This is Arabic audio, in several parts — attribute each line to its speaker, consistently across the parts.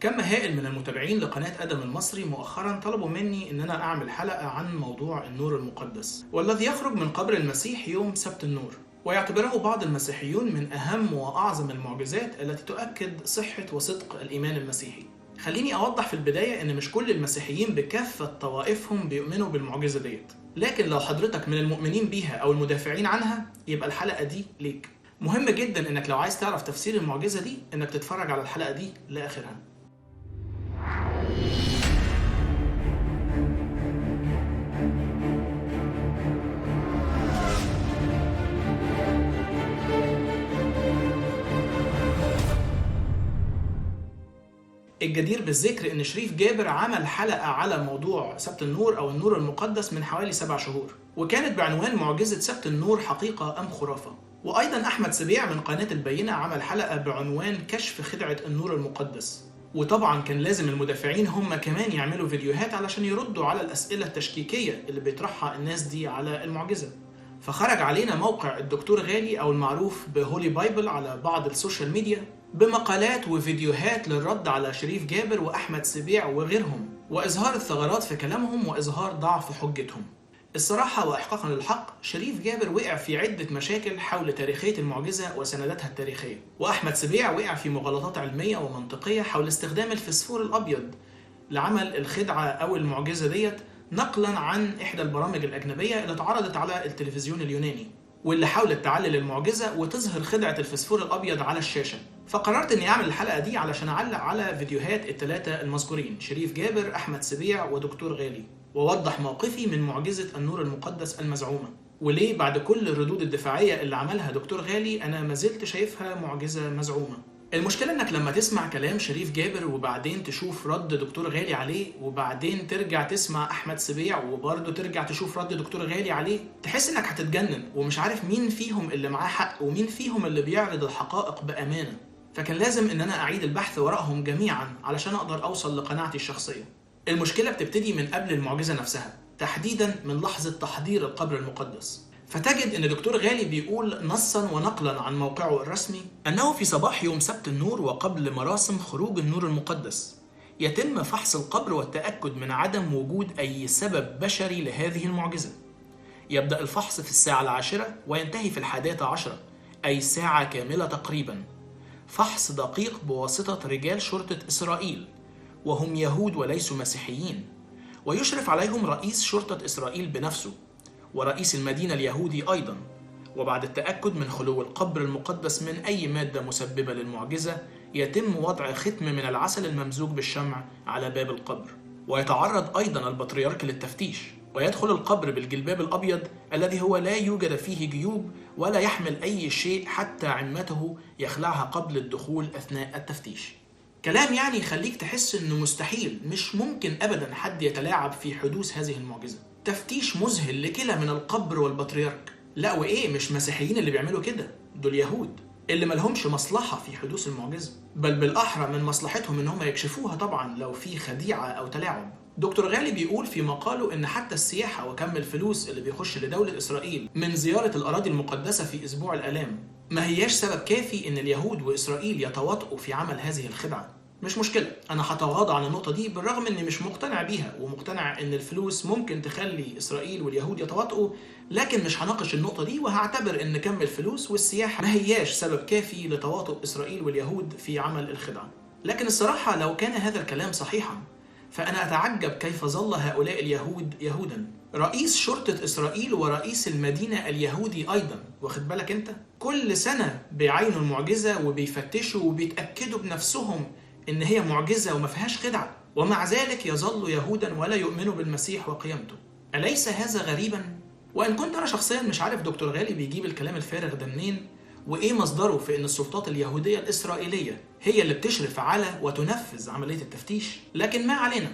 Speaker 1: كم هائل من المتابعين لقناة آدم المصري مؤخرا طلبوا مني إن أنا أعمل حلقة عن موضوع النور المقدس والذي يخرج من قبر المسيح يوم سبت النور، ويعتبره بعض المسيحيون من أهم وأعظم المعجزات التي تؤكد صحة وصدق الإيمان المسيحي. خليني أوضح في البداية إن مش كل المسيحيين بكافة طوائفهم بيؤمنوا بالمعجزة ديت، لكن لو حضرتك من المؤمنين بيها أو المدافعين عنها يبقى الحلقة دي ليك. مهم جدا إنك لو عايز تعرف تفسير المعجزة دي إنك تتفرج على الحلقة دي لآخرها. الجدير بالذكر إن شريف جابر عمل حلقة على موضوع سبت النور أو النور المقدس من حوالي 7 شهور، وكانت بعنوان معجزة سبت النور حقيقة أم خرافة. وأيضا أحمد سبيع من قناة البينة عمل حلقة بعنوان كشف خدعة النور المقدس. وطبعا كان لازم المدافعين هم كمان يعملوا فيديوهات علشان يردوا على الأسئلة التشكيكية اللي بيطرحها الناس دي على المعجزة. فخرج علينا موقع الدكتور غالي أو المعروف بهولي بايبل على بعض السوشيال ميديا بمقالات وفيديوهات للرد على شريف جابر وأحمد سبيع وغيرهم، وإظهار الثغرات في كلامهم وإظهار ضعف حجتهم. الصراحة وإحقاقا للحق، شريف جابر وقع في عدة مشاكل حول تاريخية المعجزة وسنداتها التاريخية، وأحمد سبيع وقع في مغالطات علمية ومنطقية حول استخدام الفسفور الأبيض لعمل الخدعة أو المعجزة ديت، نقلا عن إحدى البرامج الأجنبية اللي اتعرضت على التلفزيون اليوناني واللي حاولت تعلل المعجزة وتظهر خدعة الفسفور الأبيض على الشاشة. فقررت إني أعمل الحلقة دي علشان أعلق على فيديوهات الثلاثة المذكورين، شريف جابر، أحمد سبيع، ودكتور غالي، ووضح موقفي من معجزة النور المقدس المزعومة، وليه بعد كل الردود الدفاعية اللي عملها دكتور غالي أنا ما زلت شايفها معجزة مزعومة. المشكلة إنك لما تسمع كلام شريف جابر وبعدين تشوف رد دكتور غالي عليه، وبعدين ترجع تسمع أحمد سبيع وبرضه ترجع تشوف رد دكتور غالي عليه، تحس إنك هتتجنن ومش عارف مين فيهم اللي معاه حق ومين فيهم اللي بيعرض الحقائق بأمانة. فكان لازم إن أنا أعيد البحث وراءهم جميعا علشان أقدر أوصل لقناعتي الشخصية. المشكلة بتبتدي من قبل المعجزة نفسها، تحديدا من لحظة تحضير القبر المقدس. فتجد ان دكتور غالي بيقول نصا ونقلا عن موقعه الرسمي انه في صباح يوم سبت النور وقبل مراسم خروج النور المقدس يتم فحص القبر والتأكد من عدم وجود اي سبب بشري لهذه المعجزة. يبدأ الفحص في الساعة 10 وينتهي في 11، اي ساعة كاملة تقريبا. فحص دقيق بواسطة رجال شرطة إسرائيل وهم يهود وليسوا مسيحيين، ويشرف عليهم رئيس شرطة إسرائيل بنفسه ورئيس المدينة اليهودي أيضا. وبعد التأكد من خلو القبر المقدس من أي مادة مسببة للمعجزة يتم وضع ختم من العسل الممزوج بالشمع على باب القبر، ويتعرض أيضا البطريرك للتفتيش، ويدخل القبر بالجلباب الأبيض الذي هو لا يوجد فيه جيوب ولا يحمل أي شيء، حتى عمته يخلعها قبل الدخول أثناء التفتيش. كلام يعني يخليك تحس إنه مستحيل، مش ممكن أبدا حد يتلاعب في حدوث هذه المعجزة. تفتيش مذهل لكلا من القبر والبطريرك. لا وإيه، مش مسيحيين اللي بيعملوا كده، دول يهود اللي ملهمش مصلحة في حدوث المعجزة، بل بالأحرى من مصلحتهم إن هم يكشفوها طبعا لو في خديعة أو تلاعب. دكتور غالي بيقول في مقاله إن حتى السياحة وكم الفلوس اللي بيخش لدولة إسرائيل من زيارة الأراضي المقدسة في أسبوع الآلام ما هياش سبب كافي إن اليهود وإسرائيل يتواطؤوا في عمل هذه الخدعة. مش مشكلة، أنا هتغاضى عن النقطة دي بالرغم إني مش مقتنع بيها، ومقتنع إن الفلوس ممكن تخلي إسرائيل واليهود يتواطؤوا، لكن مش هناقش النقطة دي، وهعتبر إن كم الفلوس والسياحة ما هياش سبب كافي لتواطؤ إسرائيل واليهود في عمل الخدعة. لكن الصراحة لو كان هذا الكلام صحيحا فأنا أتعجب كيف ظل هؤلاء اليهود يهودا. رئيس شرطة إسرائيل ورئيس المدينة اليهودي أيضا، واخد بالك أنت، كل سنة بيعينوا المعجزة وبيفتشوا وبيتأكدوا بنفسهم إن هي معجزة وما فيهاش خدعة، ومع ذلك يظلوا يهودا ولا يؤمنوا بالمسيح وقيامته. أليس هذا غريبا؟ وإن كنت أنا شخصيا مش عارف دكتور غالي بيجيب الكلام الفارغ ده منين وإيه مصدره في إن السلطات اليهودية الإسرائيلية هي اللي بتشرف على وتنفذ عملية التفتيش، لكن ما علينا.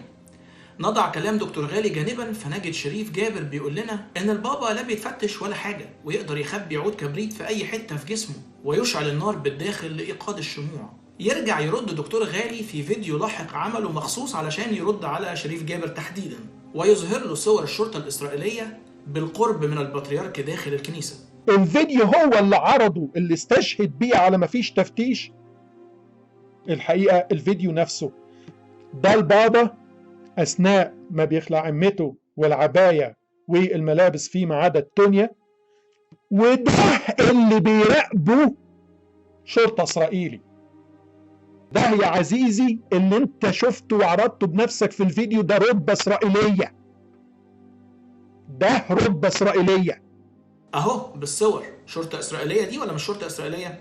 Speaker 1: نضع كلام دكتور غالي جانبا فنجد شريف جابر بيقول لنا إن البابا لا بيتفتش ولا حاجة، ويقدر يخبي عود كبريت في أي حتة في جسمه ويشعل النار بالداخل لإيقاد الشموع. يرجع يرد دكتور غالي في فيديو لاحق عمله مخصوص علشان يرد على شريف جابر تحديدا، ويظهر له صور الشرطة الإسرائيلية بالقرب من البطريرك داخل الكنيسة.
Speaker 2: الفيديو هو اللي عرضه اللي استشهد بيه على مفيش تفتيش. الحقيقة الفيديو نفسه ده البابا أثناء ما بيخلع عمته والعباية والملابس فيما عدا التونيا، وده اللي بيراقبه شرطة إسرائيلي. ده يا عزيزي اللي انت شفته وعرضته بنفسك في الفيديو، ده رتبة إسرائيلية، ده رتبة إسرائيلية
Speaker 1: اهو بالصور. شرطة اسرائيلية دي ولا مش شرطة اسرائيلية؟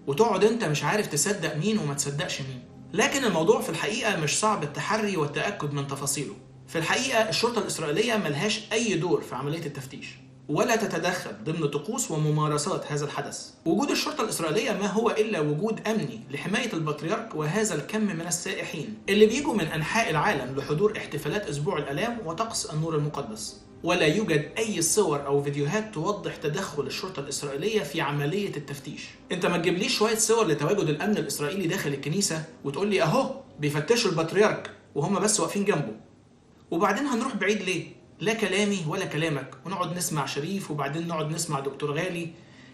Speaker 1: وتقعد انت مش عارف تصدق مين وما تصدقش مين. لكن الموضوع في الحقيقة مش صعب التحري والتأكد من تفاصيله. في الحقيقة الشرطة الإسرائيلية ملهاش أي دور في عملية التفتيش، ولا تتدخل ضمن طقوس وممارسات هذا الحدث. وجود الشرطة الإسرائيلية ما هو إلا وجود أمني لحماية البطريرك وهذا الكم من السائحين اللي بيجوا من أنحاء العالم لحضور احتفالات أسبوع الآلام وطقس النور المقدس. ولا يوجد أي صور أو فيديوهات توضح تدخل الشرطة الإسرائيلية في عملية التفتيش. أنت ما تجيبليش شوية صور لتواجد الأمن الإسرائيلي داخل الكنيسة وتقول لي أهو بيفتشوا البطريرك وهم بس واقفين جنبه. وبعدين هنروح بعيد ليه؟ لا كلامي ولا كلامك ونقعد نسمع شريف وبعدين نقعد نسمع دكتور غالي.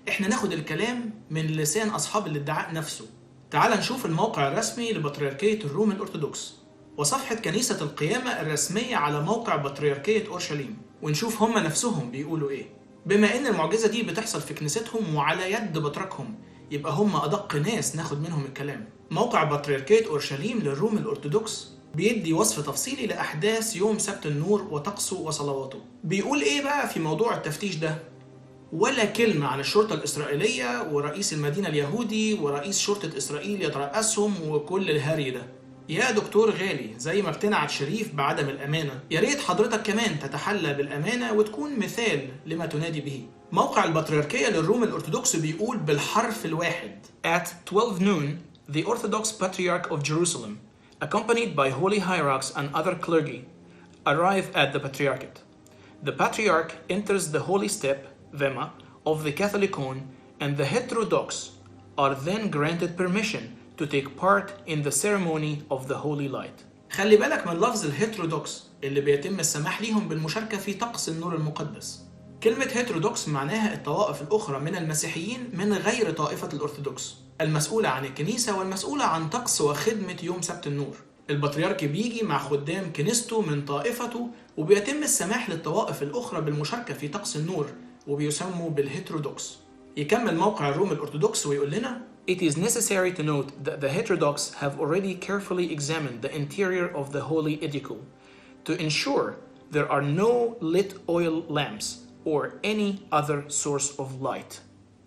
Speaker 1: احنا ناخد الكلام من لسان أصحاب الادعاء نفسه. تعال نشوف الموقع الرسمي لبطريركية الروم الأرثوذكس وصفحة كنيسة القيامة الرسمية على موقع بطريركية أورشليم، ونشوف هم نفسهم بيقولوا ايه. بما ان المعجزة دي بتحصل في كنيستهم وعلى يد بطركهم، يبقى هم أدق ناس ناخد منهم الكلام. موقع بطريركية أورشليم للروم الأرثوذكس بيدي وصف تفصيلي لأحداث يوم سبت النور وطقسه وصلواته. بيقول ايه بقى في موضوع التفتيش ده؟ ولا كلمة عن الشرطة الإسرائيلية ورئيس المدينة اليهودي ورئيس شرطة إسرائيل يترأسهم وكل الهري ده. يا دكتور غالي، زي ما بتنعت شريف بعدم الأمانة، يا ريت حضرتك كمان تتحلى بالأمانة وتكون مثال لما تنادي به. موقع البطريركية للروم الأرثوذكس بيقول بالحرف الواحد: At 12 noon, the Orthodox Patriarch of Jerusalem, accompanied by holy hierarchs and other clergy, arrive at the Patriarchate. The Patriarch enters the holy step, Vema, of the Catholicon, and the heterodox are then granted permission to take part in the ceremony of the holy light. خلي بالك من لفظ الهيترودوكس اللي بيتم السماح ليهم بالمشاركة في طقس النور المقدس. كلمة هيترودوكس معناها الطوائف الأخرى من المسيحيين من غير طائفة الأرثوذكس، المسؤولة عن الكنيسة والمسؤولة عن طقس وخدمة يوم سبت النور. البطريرك بيجي مع خدام كنيسته من طائفته وبيتم السماح للطوائف الأخرى بالمشاركة في طقس النور وبيسموا بالهيترودوكس. يكمل موقع الروم الأرثوذكس ويقول لنا: It is necessary to note that the heterodox have already carefully examined the interior of the holy edicle to ensure there are no lit oil lamps or any other source of light.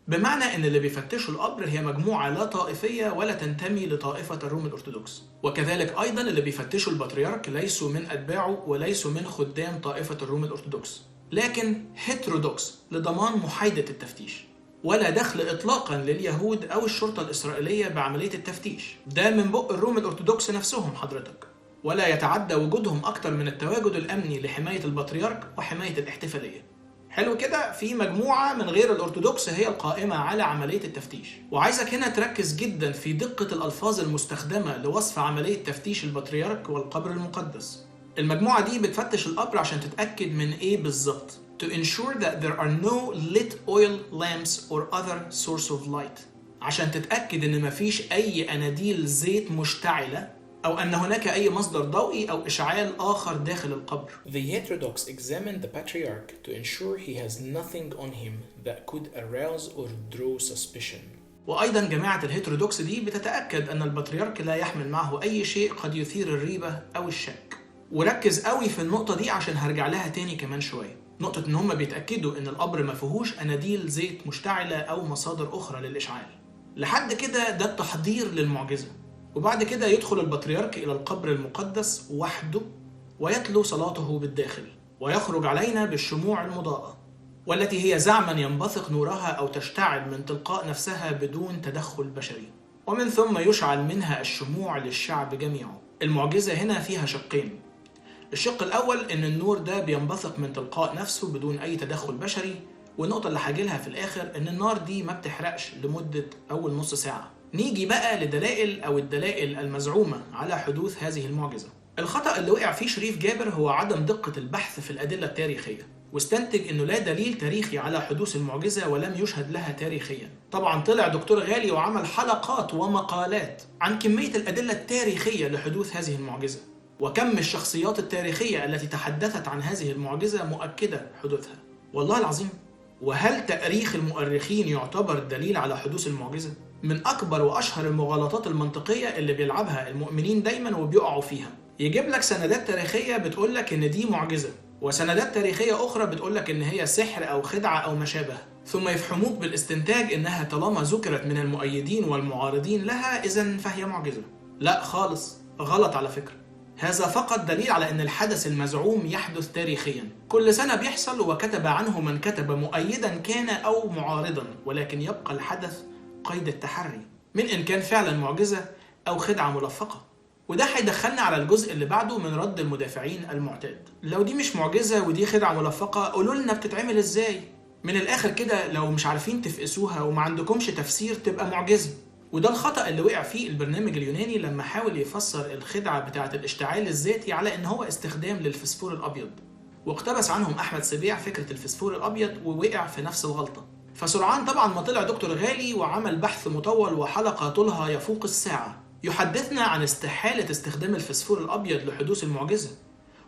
Speaker 1: بمعنى ان اللي بيفتشوا القبر هي مجموعة لا طائفية ولا تنتمي لطائفة الروم الأرثوذكس، وكذلك أيضا اللي بيفتشوا البطريرك ليسوا من أتباعه وليسوا من خدام طائفة الروم الأرثوذكس، لكن هيترودوكس لضمان محايدة التفتيش. ولا دخل إطلاقا لليهود أو الشرطة الإسرائيلية بعملية التفتيش، ده من بق الروم الأرثوذكس نفسهم حضرتك. ولا يتعدى وجودهم أكتر من التواجد الأمني لحماية البطريرك وحماية الاحتفالية. حلو كده؟ في مجموعة من غير الأرثوذكس هي القائمة على عملية التفتيش، وعايزك هنا تركز جدا في دقة الألفاظ المستخدمة لوصف عملية تفتيش البطريرك والقبر المقدس. المجموعة دي بتفتش القبر عشان تتأكد من إيه بالظبط؟ To ensure that there are no lit oil lamps or other source of light. عشان تتأكد إن مفيش أي أناديل زيت مشتعلة أو أن هناك أي مصدر ضوئي أو إشعال آخر داخل القبر.
Speaker 3: The heterodox examined the patriarch to ensure he has nothing on him that could arouse or draw suspicion.
Speaker 1: وأيضا جماعة الهيترودوكس دي بتتأكد أن البطريرك لا يحمل معه أي شيء قد يثير الريبة أو الشك. وركز قوي في النقطة دي عشان هرجع لها تاني كمان شوية. نقطة إن هم بيتأكدوا إن القبر ما فيهوش أناديل زيت مشتعلة أو مصادر أخرى للإشعال. لحد كده ده التحضير للمعجزة. وبعد كده يدخل البطريرك إلى القبر المقدس وحده ويتلو صلاته بالداخل، ويخرج علينا بالشموع المضاءة والتي هي زعما ينبثق نورها أو تشتعل من تلقاء نفسها بدون تدخل بشري، ومن ثم يشعل منها الشموع للشعب جميعه. المعجزة هنا فيها شقين. الشق الأول إن النور ده بينبثق من تلقاء نفسه بدون أي تدخل بشري، والنقطة اللي هاجيلها في الآخر إن النار دي ما بتحرقش لمدة أول نص ساعة. نيجي بقى لدلائل أو الدلائل المزعومة على حدوث هذه المعجزة. الخطأ اللي وقع فيه شريف جابر هو عدم دقة البحث في الأدلة التاريخية، واستنتج إنه لا دليل تاريخي على حدوث المعجزة ولم يشهد لها تاريخيا. طبعا طلع دكتور غالي وعمل حلقات ومقالات عن كمية الأدلة التاريخية لحدوث هذه المعجزة، وكم الشخصيات التاريخية التي تحدثت عن هذه المعجزة مؤكدة حدوثها. والله العظيم. وهل تأريخ المؤرخين يعتبر دليل على حدوث المعجزة؟ من أكبر وأشهر المغالطات المنطقية اللي بيلعبها المؤمنين دايما وبيقعوا فيها. يجيب لك سندات تاريخية بتقول لك إن دي معجزة، وسندات تاريخية أخرى بتقول لك إن هي سحر أو خدعة أو ما شابه، ثم يفهموك بالاستنتاج إنها طالما ذكرت من المؤيدين والمعارضين لها إذن فهي معجزة. لا خالص، غلط على فكرة. هذا فقط دليل على أن الحدث المزعوم يحدث تاريخيا، كل سنة بيحصل وكتب عنه من كتب مؤيدا كان أو معارضا، ولكن يبقى الحدث قيد التحري من إن كان فعلا معجزة أو خدعة ملفقة. وده هيدخلنا على الجزء اللي بعده من رد المدافعين المعتاد. لو دي مش معجزة ودي خدعة ملفقة قولوا لنا بتتعمل إزاي؟ من الآخر كده لو مش عارفين تفقسوها وما عندكمش تفسير تبقى معجزة. وده الخطأ اللي وقع فيه البرنامج اليوناني لما حاول يفسر الخدعة بتاعة الاشتعال الذاتي على إن هو استخدام للفسفور الأبيض، واقتبس عنهم أحمد سبيع فكرة الفسفور الأبيض ووقع في نفس الغلطة. فسرعان طبعا ما طلع دكتور غالي وعمل بحث مطول وحلقة طولها يفوق الساعة يحدثنا عن استحالة استخدام الفسفور الأبيض لحدوث المعجزة،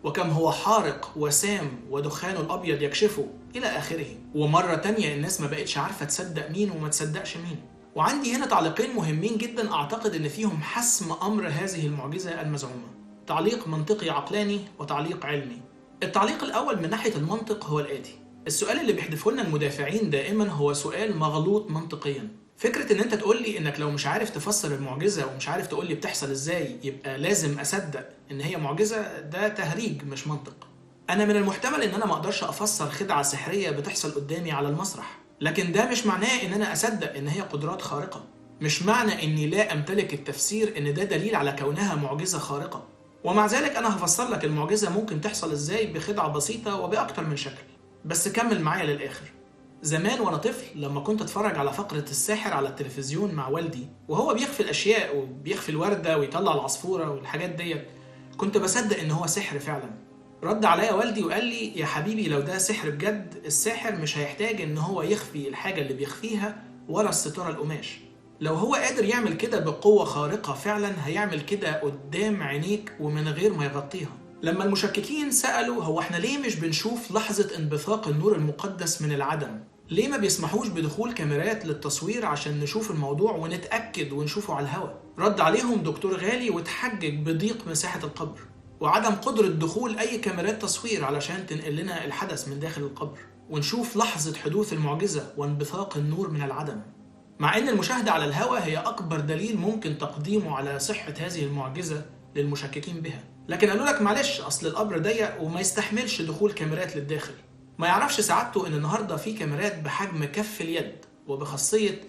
Speaker 1: وكم هو حارق وسام ودخانه الأبيض يكشفه إلى آخره. ومرة تانية الناس ما بقتش عارفة تصدق مين وما تصدقش مين. وعندي هنا تعليقين مهمين جدا أعتقد إن فيهم حسم أمر هذه المعجزة المزعومة. تعليق منطقي عقلاني وتعليق علمي. التعليق الأول من ناحية المنطق هو الآتي: السؤال اللي بيحدفه لنا المدافعين دائما هو سؤال مغلوط منطقيا. فكرة إن أنت تقول لي إنك لو مش عارف تفسر المعجزة ومش عارف تقول لي بتحصل إزاي يبقى لازم أصدق إن هي معجزة، ده تهريج مش منطق. أنا من المحتمل إن أنا ما أقدرش أفسر خدعة سحرية بتحصل قدامي على المسرح، لكن ده مش معناه إن أنا أصدق إن هي قدرات خارقة. مش معنى إني لا أمتلك التفسير إن ده دليل على كونها معجزة خارقة. ومع ذلك أنا هفسر لك المعجزة ممكن تحصل إزاي بخدعة بسيطة وبأكتر من شكل. بس كمل معايا للآخر. زمان وأنا طفل لما كنت أتفرج على فقرة الساحر على التلفزيون مع والدي وهو بيخفي الأشياء وبيخفي الوردة ويطلع العصفورة والحاجات ديت، كنت بصدق إن هو سحر فعلا. رد عليا والدي وقال لي: يا حبيبي لو ده سحر بجد الساحر مش هيحتاج إن هو يخفي الحاجة اللي بيخفيها ورا الستارة القماش. لو هو قادر يعمل كده بقوة خارقة فعلا هيعمل كده قدام عينيك ومن غير ما يغطيها. لما المشككين سألوا هو احنا ليه مش بنشوف لحظة انبثاق النور المقدس من العدم؟ ليه ما بيسمحوش بدخول كاميرات للتصوير عشان نشوف الموضوع ونتأكد ونشوفه على الهواء؟ رد عليهم دكتور غالي وتحجج بضيق مساحة القبر وعدم قدرة دخول أي كاميرات تصوير علشان تنقل لنا الحدث من داخل القبر ونشوف لحظة حدوث المعجزة وانبثاق النور من العدم. مع أن المشاهدة على الهواء هي أكبر دليل ممكن تقديمه على صحة هذه المعجزة للمشككين بها، لكن قالوا لك معلش أصل القبر ضيق وما يستحملش دخول كاميرات للداخل. ما يعرفش سعادته إن النهاردة في كاميرات بحجم كف اليد وبخاصية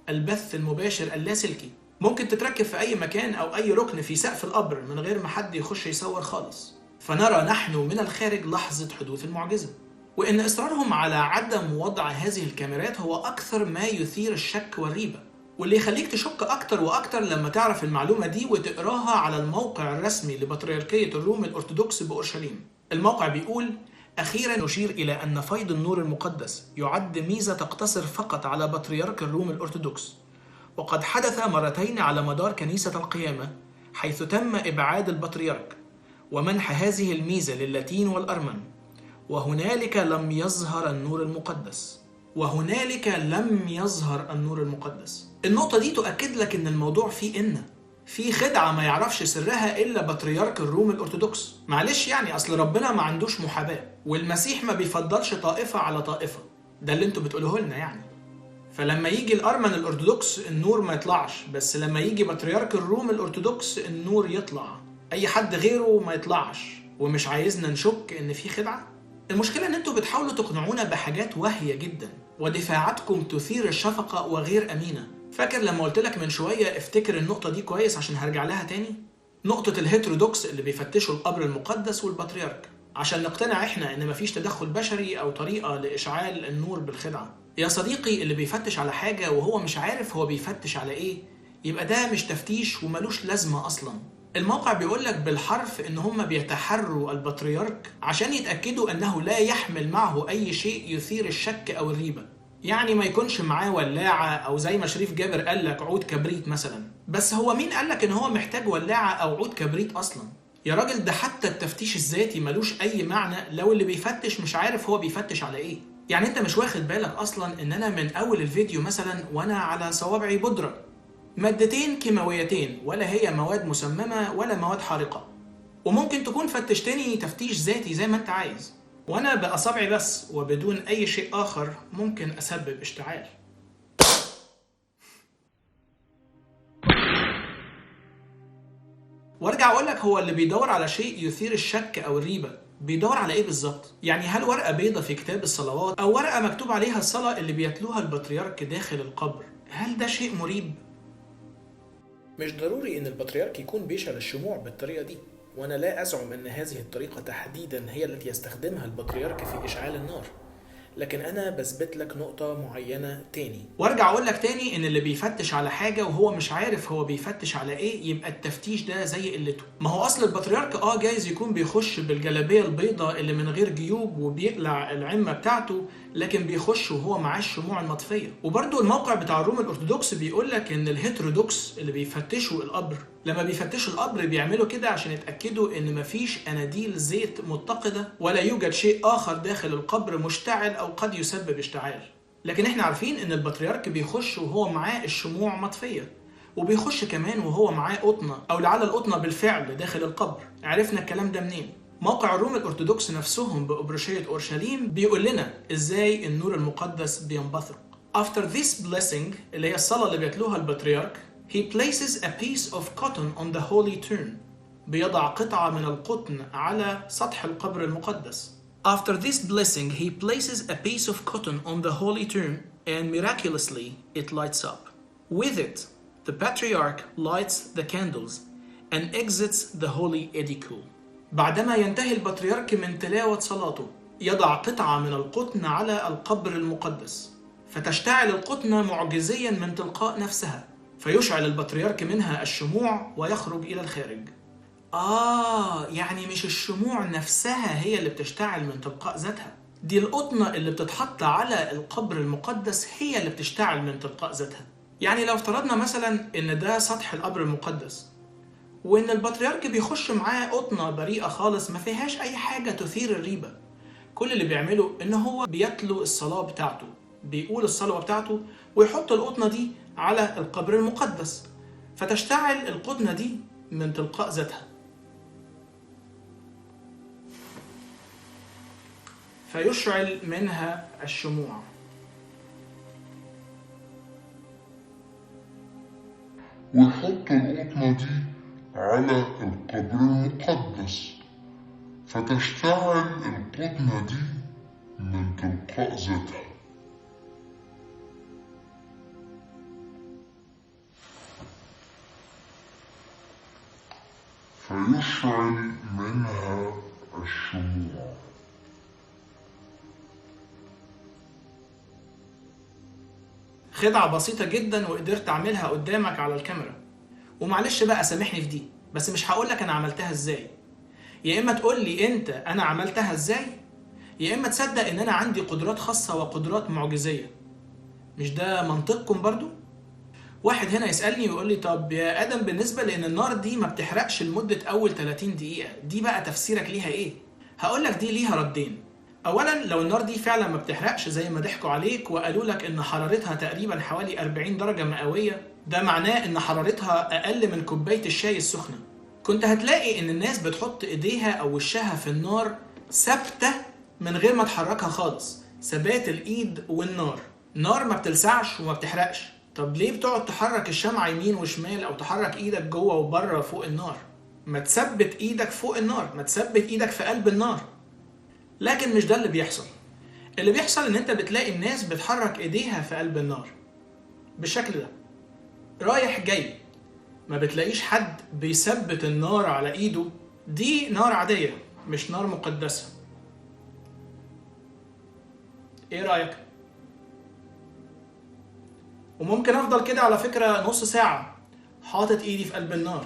Speaker 1: البث المباشر اللاسلكي ممكن تتركب في أي مكان أو أي ركن في سقف القبر من غير ما حد يخش يصور خالص، فنرى نحن من الخارج لحظة حدوث المعجزة. وإن إصرارهم على عدم وضع هذه الكاميرات هو أكثر ما يثير الشك والريبة، واللي يخليك تشك أكتر وأكتر لما تعرف المعلومة دي وتقراها على الموقع الرسمي لبطريركية الروم الأرثوذكس بأورشليم. الموقع بيقول: أخيرا نشير إلى أن فيض النور المقدس يعد ميزة تقتصر فقط على بطريرك الروم الأرثوذكس، وقد حدث مرتين على مدار كنيسة القيامة حيث تم إبعاد البطريرك ومنح هذه الميزة للاتين والأرمن، وهنالك لم يظهر النور المقدس. وهنالك لم يظهر النور المقدس. النقطة دي تؤكد لك إن الموضوع فيه في خدعة ما يعرفش سرها إلا بطريرك الروم الأرثوذكس. معلش يعني أصل ربنا ما عندوش محاباة، والمسيح ما بيفضلش طائفة على طائفة، ده اللي انتوا بتقوله لنا يعني. فلما يجي الأرمن الأرثوذكس النور ما يطلعش، بس لما يجي بطريرك الروم الأرثوذكس النور يطلع، أي حد غيره ما يطلعش. ومش عايزنا نشك إن في خدعة؟ المشكلة إن انتوا بتحاولوا تقنعونا بحاجات واهية جدا، ودفاعاتكم تثير الشفقة وغير أمينة. فاكر لما قلت لك من شوية افتكر النقطة دي كويس عشان هرجع لها تاني؟ نقطة الهيترودوكس اللي بيفتشوا القبر المقدس والبطريرك عشان نقتنع احنا ان مفيش تدخل بشري او طريقة لإشعال النور بالخدعة. يا صديقي، اللي بيفتش على حاجة وهو مش عارف هو بيفتش على ايه يبقى ده مش تفتيش وملوش لازمة اصلا. الموقع بيقولك بالحرف ان هم بيتحروا البطريرك عشان يتأكدوا انه لا يحمل معه اي شيء يثير الشك او الريبة، يعني ما يكونش معاه ولاعة او زي ما شريف جابر قالك عود كبريت مثلا. بس هو مين قالك ان هو محتاج ولاعة او عود كبريت اصلا؟ يا راجل ده حتى التفتيش الذاتي ملوش أي معنى لو اللي بيفتش مش عارف هو بيفتش على إيه. يعني أنت مش واخد بالك أصلا إن أنا من أول الفيديو مثلا وأنا على صوابعي بودرة، مادتين كيماويتين، ولا هي مواد مسممة ولا مواد حارقة، وممكن تكون فتشتني تفتيش ذاتي زي ما أنت عايز، وأنا بأصابعي بس وبدون أي شيء آخر ممكن أسبب اشتعال. وارجع اقول لك، هو اللي بيدور على شيء يثير الشك او الريبه بيدور على ايه بالظبط؟ يعني هل ورقه بيضه في كتاب الصلوات او ورقه مكتوب عليها الصلاه اللي بيتلوها البطريرك داخل القبر، هل ده شيء مريب؟
Speaker 3: مش ضروري ان البطريرك يكون بيشعل الشموع بالطريقة دي، وانا لا ازعم ان هذه الطريقة تحديدا هي التي يستخدمها البطريرك في اشعال النار، لكن انا بثبت لك نقطة معينة تاني.
Speaker 1: وارجع اقول لك تاني ان اللي بيفتش على حاجه وهو مش عارف هو بيفتش على ايه، يبقى التفتيش ده زي قلته. ما هو اصل البطريرك جايز يكون بيخش بالجلابيه البيضاء اللي من غير جيوب وبيقلع العمه بتاعته، لكن بيخش وهو معاه الشموع المطفيه. وبرده الموقع بتاع الروم الارثوذكس بيقول لك ان الهيترودوكس اللي بيفتشوا القبر لما بيفتشوا القبر بيعملوا كده عشان يتاكدوا ان مفيش اناديل زيت متقده ولا يوجد شيء اخر داخل القبر مشتعل او قد يسبب اشتعال. لكن احنا عارفين ان البطريرك بيخش وهو معاه الشموع مطفيه، وبيخش كمان وهو معاه قطنه او لعل القطنه بالفعل داخل القبر. عرفنا الكلام ده منين؟ موقع الروم الارثوذكس نفسهم بأبرشية اورشليم بيقول لنا ازاي النور المقدس بينبثق. After this blessing اللي هي الصلاه اللي بيتلوها البطريرك، he places a piece of cotton on the holy turn. بيضع قطعه من القطن على سطح القبر المقدس. After this blessing, he places a piece of cotton on the holy turn, and miraculously it lights up. With it, the patriarch lights the candles and exits the holy edicule. بعدما ينتهي البطريرك من تلاوة صلاته، يضع قطعة من القطن على القبر المقدس، فتشتعل القطنة معجزيا من تلقاء نفسها، فيشعل البطريرك منها الشموع ويخرج إلى الخارج. يعني مش الشموع نفسها هي اللي بتشتعل من تلقاء ذاتها، دي القطنة اللي بتتحط على القبر المقدس هي اللي بتشتعل من تلقاء ذاتها. يعني لو افترضنا مثلا ان ده سطح القبر المقدس، وان البطريرك بيخش معاه قطنة بريئة خالص ما فيهاش اي حاجة تثير الريبة، كل اللي بيعمله ان هو بيتلو الصلاة بتاعته، بيقول الصلوة بتاعته ويحط القطنة دي على القبر المقدس، فتشتعل القطنة دي من تلقاء ذاتها، فيشعل منها الشموع.
Speaker 4: ويحط القطنة دي على القبر المقدس، فتشتعل القطنة دي من تلقاء ذاتها. فيشعل منها الشموع.
Speaker 1: خدعة بسيطة جدا وقدرت اعملها قدامك على الكاميرا، ومعلش بقى سامحني في دي، بس مش هقولك انا عملتها ازاي. يا اما تقول لي انت انا عملتها ازاي، يا اما تصدق ان انا عندي قدرات خاصة وقدرات معجزية. مش ده منطقكم برضو؟ واحد هنا يسألني ويقول لي طب يا ادم بالنسبة لان النار دي ما بتحرقش لمدة اول 30 دقيقة، دي بقى تفسيرك ليها ايه؟ هقولك دي ليها ردين. اولا لو النار دي فعلا ما بتحرقش زي ما ضحكوا عليك وقالوا لك ان حرارتها تقريبا حوالي 40 درجة مئوية، ده معناه ان حرارتها اقل من كوباية الشاي السخنة. كنت هتلاقي ان الناس بتحط ايديها او وشها في النار ثابتة من غير ما تحركها خالص، ثبات الايد والنار. نار ما بتلسعش وما بتحرقش، طب ليه بتقعد تحرك الشمعة يمين وشمال او تحرك ايدك جوه وبره فوق النار؟ ما تثبت ايدك فوق النار، ما تثبت ايدك في قلب النار. لكن مش ده اللي بيحصل. اللي بيحصل ان انت بتلاقي الناس بتحرك ايديها في قلب النار بالشكل ده رايح جاي، ما بتلاقيش حد بيثبت النار على ايده. دي نار عادية مش نار مقدسة. ايه رأيك؟ وممكن افضل كده على فكرة نص ساعة حاطط ايدي في قلب النار.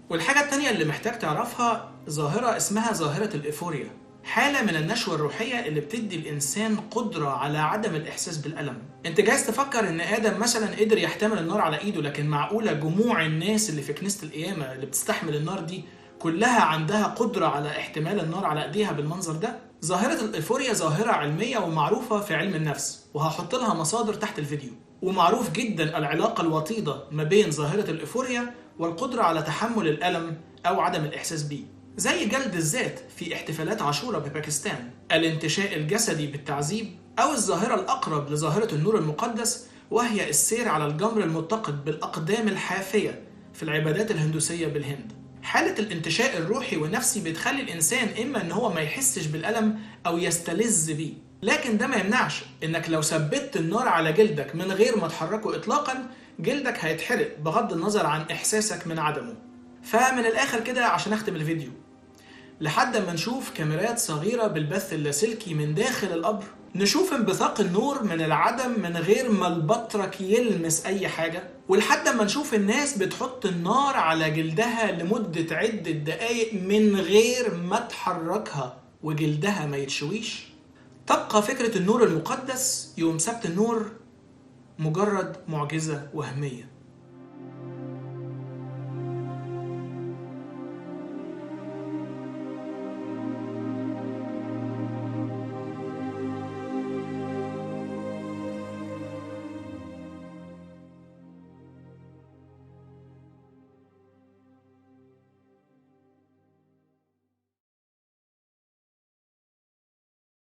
Speaker 1: والحاجة التانية اللي محتاج تعرفها ظاهرة اسمها ظاهرة الإيفوريا، حالة من النشوة الروحية اللي بتدي الإنسان قدرة على عدم الإحساس بالألم. أنت جايز تفكر إن آدم مثلا قدر يحتمل النار على إيده، لكن معقولة جموع الناس اللي في كنيسة القيامة اللي بتستحمل النار دي كلها عندها قدرة على احتمال النار على ايديها بالمنظر ده. ظاهرة الإيفوريا ظاهرة علمية ومعروفة في علم النفس، وهحط لها مصادر تحت الفيديو. ومعروف جدا العلاقة الوطيدة ما بين ظاهرة الإيفوريا والقدرة على تحمل الألم أو عدم الإحساس بيه، زي جلد الذات في احتفالات عاشوراء بباكستان، الانتشاء الجسدي بالتعذيب، أو الظاهرة الأقرب لظاهرة النور المقدس وهي السير على الجمر المتقد بالأقدام الحافية في العبادات الهندوسية بالهند. حالة الانتشاء الروحي والنفسي بتخلي الإنسان إما إن هو ما يحسش بالألم أو يستلذ بيه، لكن ده ما يمنعش إنك لو ثبت النار على جلدك من غير ما تحركه إطلاقا جلدك هيتحرق بغض النظر عن إحساسك من عدمه. فمن الآخر كده عشان أختم الفيديو، لحد ما نشوف كاميرات صغيرة بالبث اللاسلكي من داخل القبر، نشوف انبثاق النور من العدم من غير ما البطرك يلمس أي حاجة، ولحد ما نشوف الناس بتحط النار على جلدها لمدة عدة دقايق من غير ما تحركها وجلدها ما يتشويش، تبقى فكرة النور المقدس يوم سبت النور مجرد معجزة وهمية.